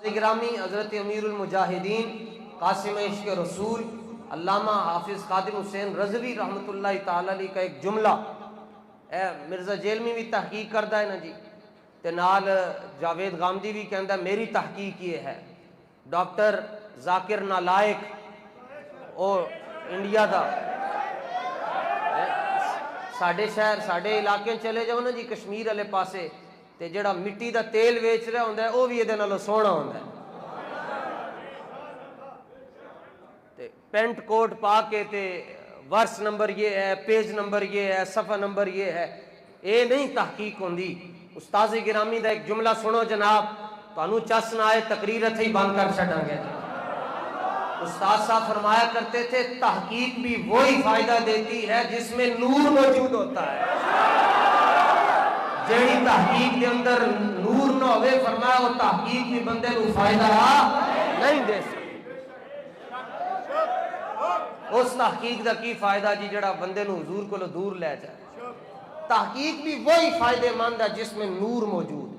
گرامی حضرت امیر المجاہدین قاسم عشق رسول علامہ حافظ قادر حسین رضوی رحمۃ اللہ تعالی علیہ کا ایک جملہ مرزا جیلمی بھی تحقیق کردہ ہے نا جی، تے نال جاوید غامدی بھی کہندا ہے میری تحقیق یہ ہے، ڈاکٹر ذاکر نالائق او انڈیا دا ساڈے شہر ساڈے علاقے چلے جاؤ نا جی کشمیر والے پاسے تے جڑا مٹی دا تیل ویچ رہا ہوندا ہے او بھی ایدے نالوں سونا ہوندا ہے، تے پینٹ کوٹ پا کے تے ورس نمبر یہ ہے، پیج نمبر یہ ہے، صفحہ نمبر یہ ہے، اے نہیں تحقیق ہوندی۔ استاذ گرامی دا ایک جملہ سنو جناب، تانوں چس نہ آئے تقریر اتھے ہی بند کر چھڈاں گے۔ استاد صاحب فرمایا کرتے تھے تحقیق بھی وہی فائدہ دیتی ہے جس میں نور موجود ہوتا ہے، جیڑی تحقیق کے اندر نور نہ ہوئے فرمایا وہ تحقیق بھی بندے نو فائدہ نہیں دے سکتی۔ اس تحقیق دا کی فائدہ جی جڑا بندے نو حضور کو دور لے جائے۔ تحقیق بھی وہی فائدے مند ہے جس میں نور موجود